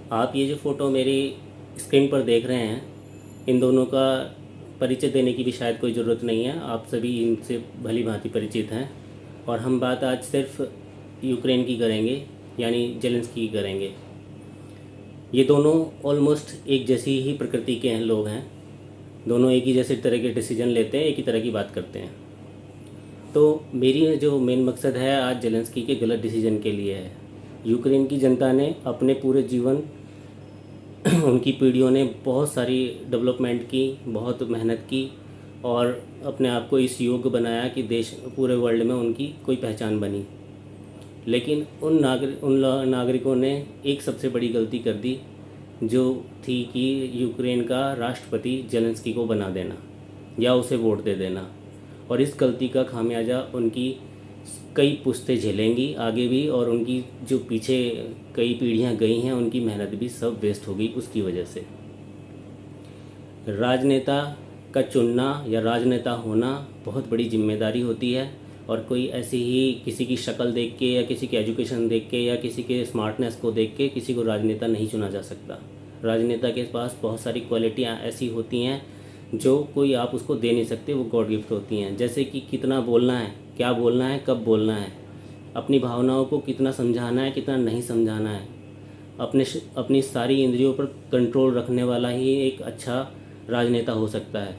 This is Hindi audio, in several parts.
आप ये जो फ़ोटो मेरी स्क्रीन पर देख रहे हैं, इन दोनों का परिचय देने की भी शायद कोई ज़रूरत नहीं है। आप सभी इनसे भली भांति परिचित हैं। और हम बात आज सिर्फ यूक्रेन की करेंगे, यानी जेलेंस्की की करेंगे। ये दोनों ऑलमोस्ट एक जैसी ही प्रकृति के हैं लोग हैं। दोनों एक ही जैसे तरह के डिसीजन लेते हैं, एक ही तरह की बात करते हैं। तो मेरी जो मेन मकसद है आज जेलेंस्की के गलत डिसीजन के लिए है। यूक्रेन की जनता ने अपने पूरे जीवन उनकी पीढ़ियों ने बहुत सारी डेवलपमेंट की, बहुत मेहनत की और अपने आप को इस योग्य बनाया कि देश पूरे वर्ल्ड में उनकी कोई पहचान बनी। लेकिन उन नागरिकों ने एक सबसे बड़ी गलती कर दी, जो थी कि यूक्रेन का राष्ट्रपति जेलेंस्की को बना देना या उसे वोट दे देना। और इस गलती का खामियाजा उनकी कई पुश्तें झेलेंगी आगे भी, और उनकी जो पीछे कई पीढ़ियां गई हैं उनकी मेहनत भी सब वेस्ट हो गई उसकी वजह से। राजनेता का चुनना या राजनेता होना बहुत बड़ी जिम्मेदारी होती है, और कोई ऐसी ही किसी की शक्ल देख के या किसी की एजुकेशन देख के या किसी के स्मार्टनेस को देख के किसी को राजनेता नहीं चुना जा सकता। राजनेता के पास बहुत सारी क्वालिटियाँ ऐसी होती हैं जो कोई आप उसको दे नहीं सकते, वो गॉड गिफ्ट होती हैं। जैसे कि कितना बोलना है, क्या बोलना है, कब बोलना है, अपनी भावनाओं को कितना समझाना है, कितना नहीं समझाना है, अपनी सारी इंद्रियों पर कंट्रोल रखने वाला ही एक अच्छा राजनेता हो सकता है।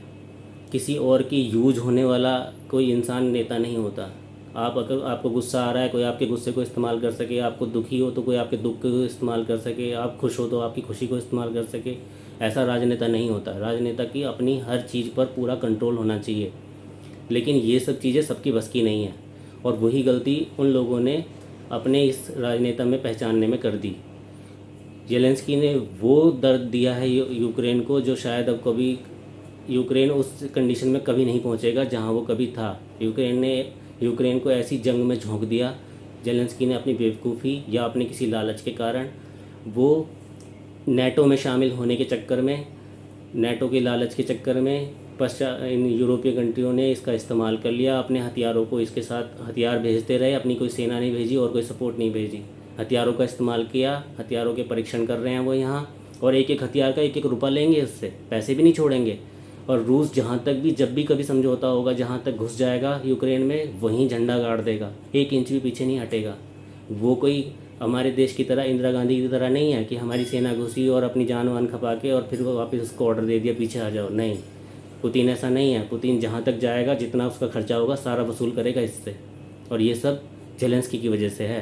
किसी और की यूज होने वाला कोई इंसान नेता नहीं होता। आप अगर आपको गुस्सा आ रहा है, कोई आपके गुस्से को इस्तेमाल कर सके, आपको दुखी हो तो कोई आपके दुख को इस्तेमाल कर सके, आप खुश हो तो आपकी खुशी को इस्तेमाल कर सके, ऐसा राजनेता नहीं होता। राजनेता की अपनी हर चीज़ पर पूरा कंट्रोल होना चाहिए। लेकिन ये सब चीज़ें सबकी बस की नहीं है, और वही गलती उन लोगों ने अपने इस राजनेता में पहचानने में कर दी। जेलेंस्की ने वो दर्द दिया है यूक्रेन को जो शायद अब कभी यूक्रेन उस कंडीशन में कभी नहीं पहुंचेगा जहां वो कभी था। यूक्रेन को ऐसी जंग में झोंक दिया जेलेंस्की ने अपनी बेवकूफ़ी या अपने किसी लालच के कारण। वो नेटो में शामिल होने के चक्कर में, नेटो के लालच के चक्कर में इन यूरोपीय कंट्रियों ने इसका इस्तेमाल कर लिया। अपने हथियारों को इसके साथ हथियार भेजते रहे, अपनी कोई सेना नहीं भेजी और कोई सपोर्ट नहीं भेजी। हथियारों का इस्तेमाल किया, हथियारों के परीक्षण कर रहे हैं वो यहाँ, और एक एक हथियार का एक एक रुपया लेंगे, उससे पैसे भी नहीं छोड़ेंगे। और रूस जहाँ तक भी जब भी कभी समझौता होगा, जहाँ तक घुस जाएगा यूक्रेन में, वहीं झंडा गाड़ देगा, 1 इंच भी पीछे नहीं हटेगा। वो कोई हमारे देश की तरह, इंदिरा गांधी की तरह नहीं है कि हमारी सेना घुसी और अपनी जान वान खपा के और फिर वापस उसको ऑर्डर दे दिया पीछे आ जाओ। नहीं, पुतिन ऐसा नहीं है। पुतिन जहाँ तक जाएगा, जितना उसका खर्चा होगा सारा वसूल करेगा इससे, और ये सब जेलेंस्की की वजह से है।